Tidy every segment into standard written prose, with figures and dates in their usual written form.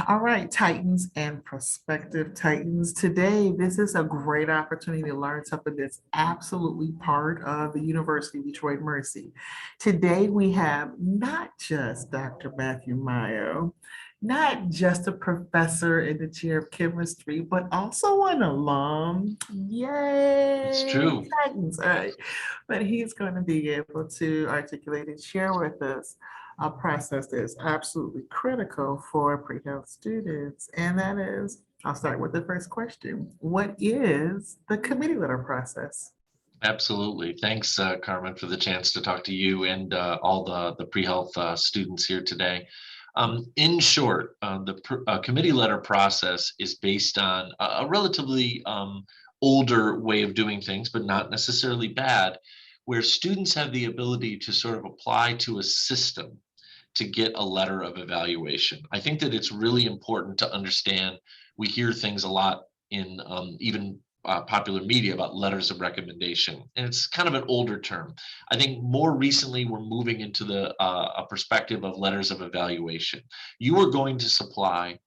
All right, Titans and prospective Titans. Today, this is a great opportunity to learn something that's absolutely part of the University of Detroit Mercy. Today, we have not just Dr. Matthew Mayo, not just a professor in the chair of chemistry, but also an alum. It's Yay, true. Titans. All right. But he's going to be able to articulate and share with us a process that is absolutely critical for pre-health students. And that is, I'll start with the first question. What is the committee letter process? Absolutely. Thanks, Carmen, for the chance to talk to you and all the pre-health students here today. In short, the committee letter process is based on a relatively older way of doing things, but not necessarily bad, where students have the ability to sort of apply to a system to get a letter of evaluation. I think that it's really important to understand. We hear things a lot in even popular media about letters of recommendation, and it's kind of an older term. I think more recently we're moving into the a perspective of letters of evaluation. You are going to supply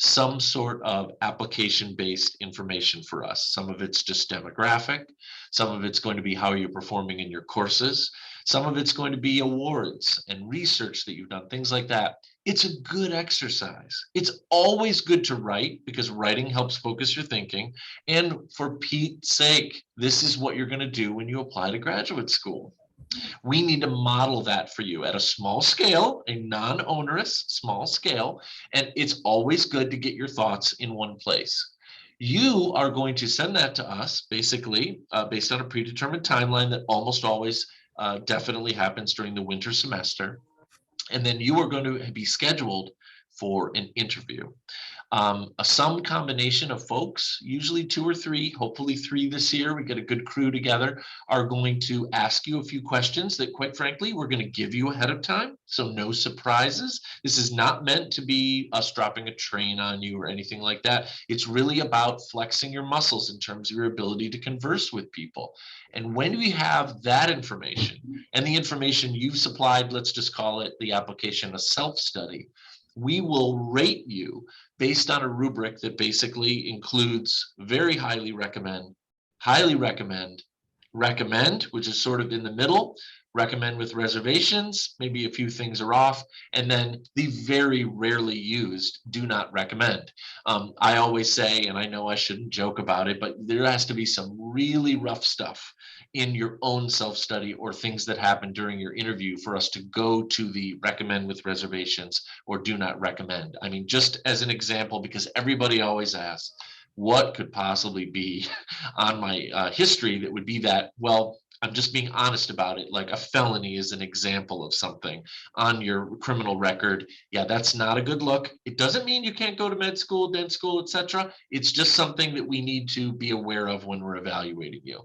some sort of application based information for us. Some of it's just demographic, some of it's going to be how you're performing in your courses, some of it's going to be awards and research that you've done, things like that. It's a good exercise. It's always good to write because writing helps focus your thinking. And for Pete's sake, this is what you're going to do when you apply to graduate school. We need to model that for you at a small scale, a non-onerous small scale, and it's always good to get your thoughts in one place. You are going to send that to us basically based on a predetermined timeline that almost always definitely happens during the winter semester. And then you are going to be scheduled for an interview. Some combination of folks, usually two or three, hopefully three this year, we get a good crew together, are going to ask you a few questions that, quite frankly, we're going to give you ahead of time. So no surprises. This is not meant to be us dropping a train on you or anything like that. It's really about flexing your muscles in terms of your ability to converse with people. And when we have that information and the information you've supplied, let's just call it the application, a self-study, we will rate you based on a rubric that basically includes very highly recommend, recommend, which is sort of in the middle, recommend with reservations, maybe a few things are off, and then the very rarely used do not recommend. I always say, and I know I shouldn't joke about it, but there has to be some really rough stuff in your own self-study or things that happen during your interview for us to go to the recommend with reservations or do not recommend. I mean, just as an example, because everybody always asks, what could possibly be on my history that would be that? Well, I'm just being honest about it. Like a felony is an example of something on your criminal record. Yeah, that's not a good look. It doesn't mean you can't go to med school, dent school, etc. It's just something that we need to be aware of when we're evaluating you.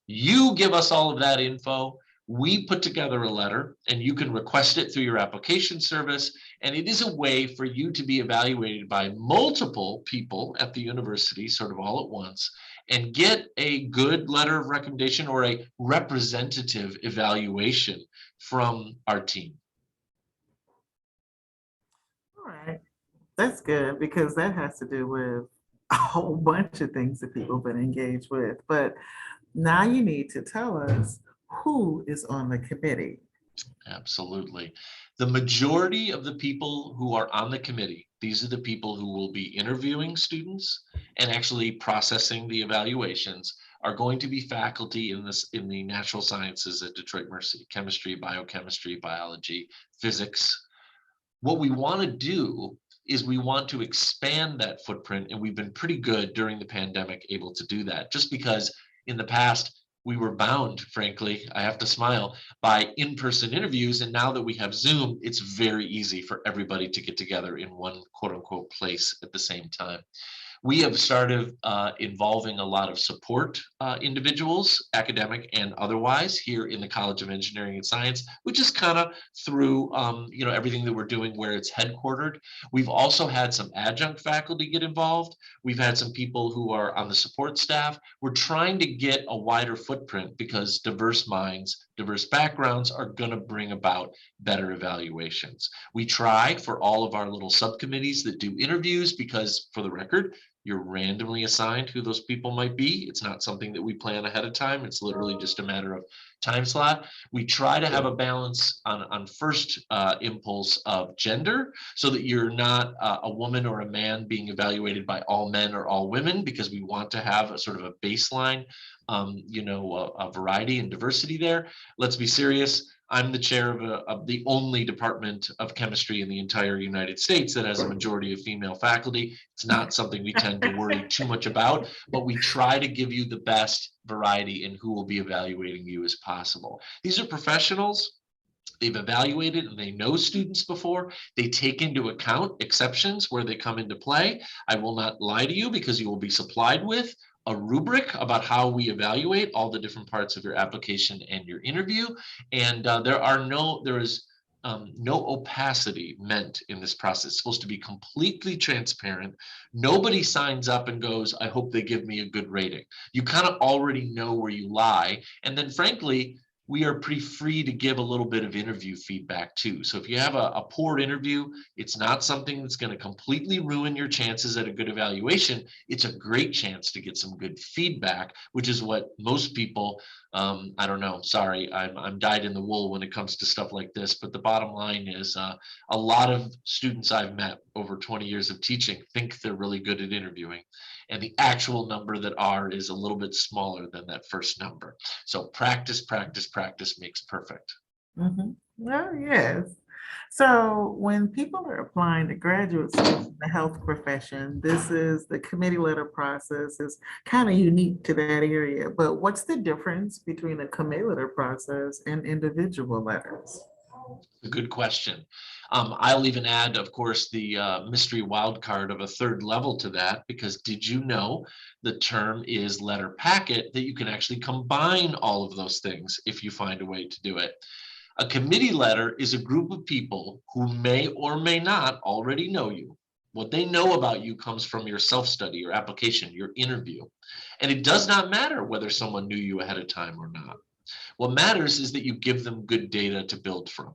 You give us all of that info. We put together a letter and you can request it through your application service. And it is a way for you to be evaluated by multiple people at the university, sort of all at once, and get a good letter of recommendation or a representative evaluation from our team. All right, that's good because that has to do with a whole bunch of things that people have been engaged with. But now you need to tell us who is on the committee. Absolutely. The majority of the people who are on the committee, these are the people who will be interviewing students and actually processing the evaluations, are going to be faculty in the natural sciences at Detroit Mercy, chemistry, biochemistry, biology, physics. What we want to do is we want to expand that footprint, and we've been pretty good during the pandemic able to do that, just because in the past we were bound, frankly, I have to smile, by in-person interviews. And now that we have Zoom, it's very easy for everybody to get together in one quote unquote place at the same time. We have started involving a lot of support individuals, academic and otherwise, here in the College of Engineering and Science, which is kind of through everything that we're doing where it's headquartered. We've also had some adjunct faculty get involved. We've had some people who are on the support staff. We're trying to get a wider footprint because diverse minds diverse backgrounds are going to bring about better evaluations. We try for all of our little subcommittees that do interviews because, for the record, you're randomly assigned who those people might be. It's not something that we plan ahead of time. It's literally just a matter of time slot. We try to have a balance on first impulse of gender so that you're not a woman or a man being evaluated by all men or all women, because we want to have a sort of a baseline, a variety and diversity there. Let's be serious. I'm the chair of the only department of chemistry in the entire United States that has a majority of female faculty. It's not something we tend to worry too much about, but we try to give you the best variety in who will be evaluating you as possible. These are professionals. They've evaluated and they know students before. They take into account exceptions where they come into play. I will not lie to you, because you will be supplied with a rubric about how we evaluate all the different parts of your application and your interview. And there is no opacity meant in this process. It's supposed to be completely transparent. Nobody signs up and goes, I hope they give me a good rating. You kind of already know where you lie. And then frankly, we are pretty free to give a little bit of interview feedback too. So if you have a poor interview, it's not something that's going to completely ruin your chances at a good evaluation. It's a great chance to get some good feedback, which is what most people, I don't know, sorry, I'm dyed in the wool when it comes to stuff like this. But the bottom line is a lot of students I've met over 20 years of teaching think they're really good at interviewing. And the actual number that are is a little bit smaller than that first number. So practice, practice, practice makes perfect. Mhm. Oh, yes. So when people are applying to graduate school in the health profession, the committee letter process is kind of unique to that area. But what's the difference between a committee letter process and individual letters? A good question. I'll even add, of course, the mystery wild card of a third level to that, because did you know the term is letter packet, that you can actually combine all of those things if you find a way to do it. A committee letter is a group of people who may or may not already know you. What they know about you comes from your self-study, your application, your interview. And it does not matter whether someone knew you ahead of time or not. What matters is that you give them good data to build from.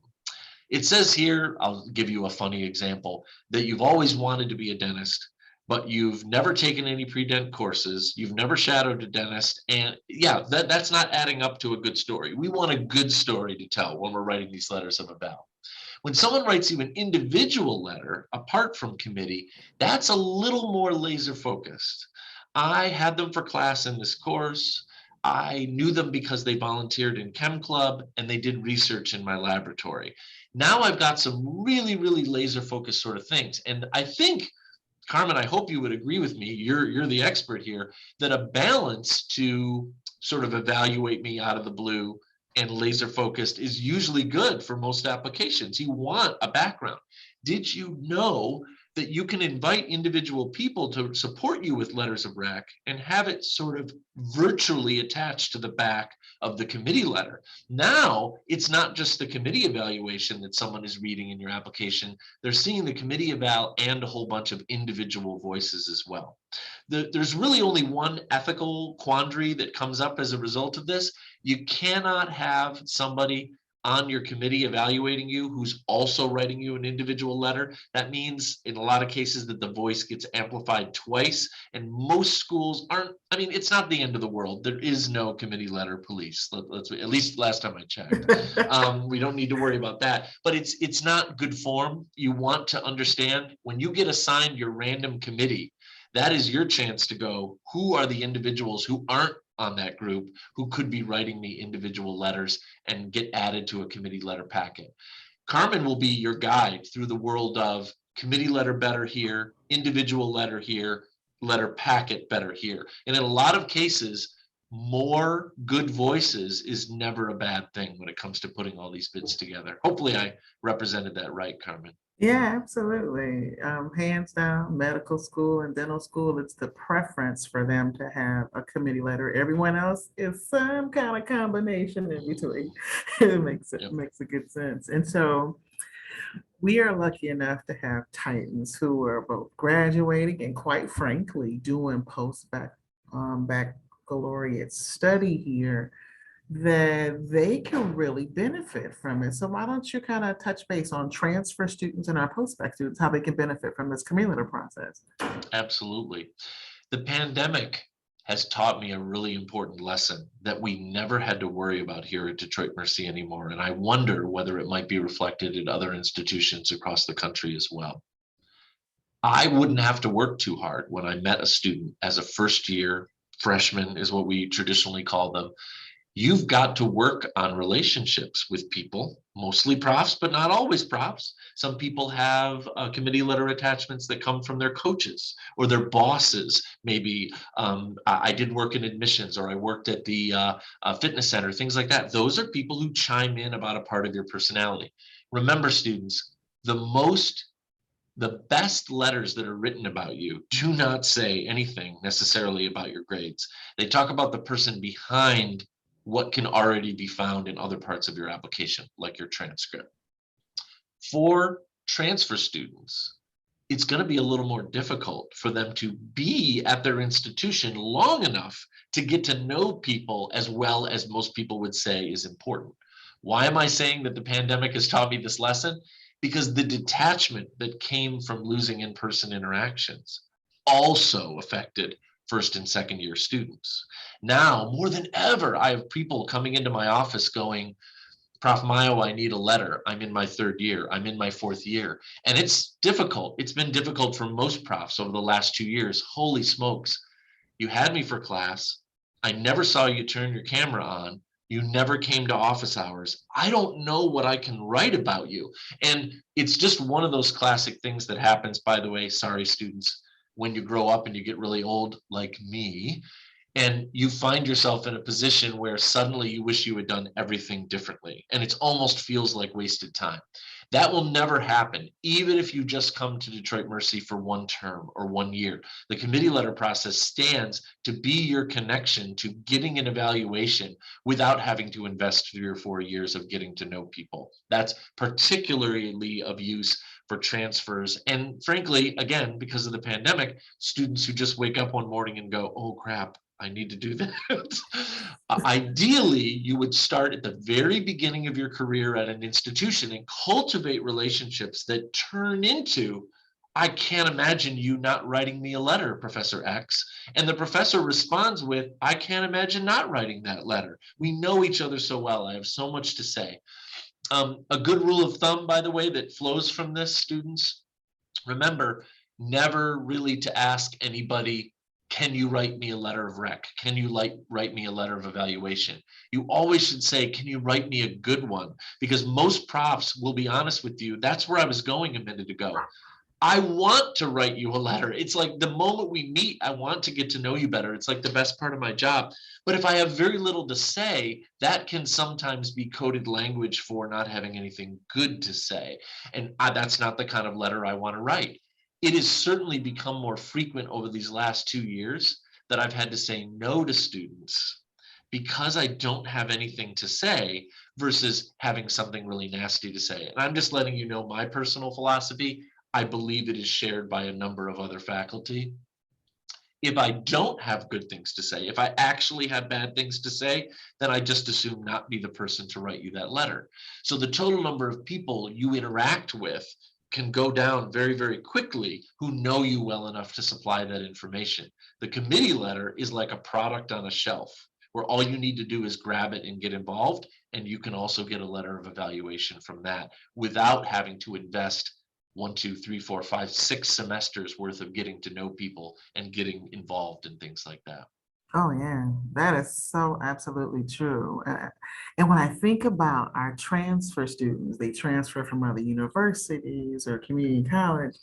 It says here, I'll give you a funny example, that you've always wanted to be a dentist, but you've never taken any pre-dent courses, you've never shadowed a dentist, and yeah, that's not adding up to a good story. We want a good story to tell when we're writing these letters of about. When someone writes you an individual letter, apart from committee, that's a little more laser focused. I had them for class in this course. I knew them because they volunteered in Chem Club and they did research in my laboratory. Now I've got some really, really laser focused sort of things. And I think, Carmen, I hope you would agree with me. You're the expert here, that a balance to sort of evaluate me out of the blue and laser focused is usually good for most applications. You want a background. Did you know that you can invite individual people to support you with letters of rec and have it sort of virtually attached to the back of the committee letter? Now it's not just the committee evaluation that someone is reading in your application. They're seeing the committee eval and a whole bunch of individual voices as well. There's really only one ethical quandary that comes up as a result of this. You cannot have somebody on your committee evaluating you who's also writing you an individual letter. That means in a lot of cases that the voice gets amplified twice, and most schools aren't, I mean, it's not the end of the world. There is no committee letter police. Let's at least last time I checked. We don't need to worry about that, but it's not good form. You want to understand when you get assigned your random committee, that is your chance to go, who are the individuals who aren't on that group who could be writing me individual letters and get added to a committee letter packet. Carmen will be your guide through the world of committee letter better here, individual letter here, letter packet better here. And in a lot of cases, more good voices is never a bad thing when it comes to putting all these bits together. Hopefully I represented that right, Carmen. Yeah, absolutely. Hands down, medical school and dental school, it's the preference for them to have a committee letter. Everyone else is some kind of combination in between. Yep. Makes a good sense. And so we are lucky enough to have Titans who are both graduating and quite frankly doing baccalaureate study here that they can really benefit from it. So why don't you kind of touch base on transfer students and our postbac students, how they can benefit from this community process? Absolutely. The pandemic has taught me a really important lesson that we never had to worry about here at Detroit Mercy anymore. And I wonder whether it might be reflected in other institutions across the country as well. I wouldn't have to work too hard when I met a student as a first year freshman, is what we traditionally call them. You've got to work on relationships with people, mostly profs, but not always profs. Some people have committee letter attachments that come from their coaches or their bosses. Maybe I did work in admissions, or I worked at the fitness center, things like that. Those are people who chime in about a part of your personality. Remember, students, the most the best letters that are written about you do not say anything necessarily about your grades. They talk about the person behind what can already be found in other parts of your application, like your transcript. For transfer students, it's going to be a little more difficult for them to be at their institution long enough to get to know people as well as most people would say is important. Why am I saying that the pandemic has taught me this lesson? Because the detachment that came from losing in-person interactions also affected first and second year students. Now, more than ever, I have people coming into my office going, Prof. Mayo, I need a letter. I'm in my third year. I'm in my fourth year. And it's difficult. It's been difficult for most profs over the last 2 years. Holy smokes. You had me for class. I never saw you turn your camera on. You never came to office hours. I don't know what I can write about you. And it's just one of those classic things that happens, by the way, sorry, students, when you grow up and you get really old like me, and you find yourself in a position where suddenly you wish you had done everything differently, and it almost feels like wasted time. That will never happen, even if you just come to Detroit Mercy for one term or 1 year. The committee letter process stands to be your connection to getting an evaluation without having to invest 3 or 4 years of getting to know people. That's particularly of use for transfers. And frankly, again, because of the pandemic, students who just wake up one morning and go, oh crap, I need to do that. Ideally, you would start at the very beginning of your career at an institution and cultivate relationships that turn into, I can't imagine you not writing me a letter, Professor X. And the professor responds with, I can't imagine not writing that letter. We know each other so well. I have so much to say. A good rule of thumb, by the way, that flows from this, students, remember, never really to ask anybody, can you write me a letter of rec? Can you write me a letter of evaluation? You always should say, can you write me a good one? Because most profs will be honest with you. That's where I was going a minute ago. I want to write you a letter. It's like the moment we meet, I want to get to know you better. It's like the best part of my job. But if I have very little to say, that can sometimes be coded language for not having anything good to say. And that's not the kind of letter I want to write. It has certainly become more frequent over these last 2 years that I've had to say no to students because I don't have anything to say versus having something really nasty to say. And I'm just letting you know my personal philosophy. I believe it is shared by a number of other faculty. If I don't have good things to say, if I actually have bad things to say, then I just assume not be the person to write you that letter. So the total number of people you interact with can go down very, very quickly who know you well enough to supply that information. The committee letter is like a product on a shelf where all you need to do is grab it and get involved. And you can also get a letter of evaluation from that without having to invest 1, 2, 3, 4, 5, 6 semesters worth of getting to know people and getting involved in things like that. Oh, yeah, that is so absolutely true. And when I think about our transfer students, they transfer from other universities or community college.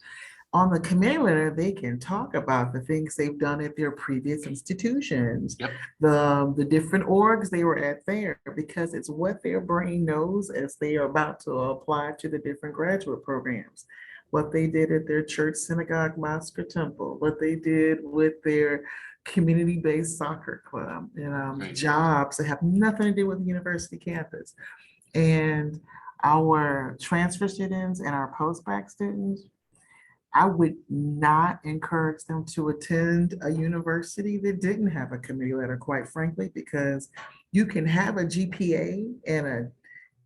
On the committee letter, they can talk about the things they've done at their previous institutions, Yep. the different orgs they were at there, because it's what their brain knows as they are about to apply to the different graduate programs. What they did at their church, synagogue, mosque, or temple, what they did with their community-based soccer club, Great. jobs that have nothing to do with the university campus. And our transfer students and our post-bac students, I would not encourage them to attend a university that didn't have a committee letter, quite frankly, because you can have a GPA and a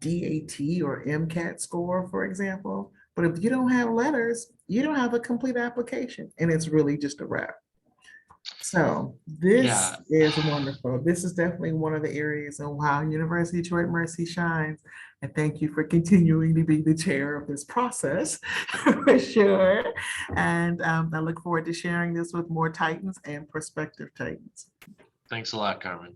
DAT or MCAT score, for example, but if you don't have letters, you don't have a complete application, and it's really just a wrap. So Yeah. this is wonderful. This is definitely one of the areas of how University of Detroit Mercy shines. And thank you for continuing to be the chair of this process for sure. And I look forward to sharing this with more Titans and prospective Titans. Thanks a lot, Carmen.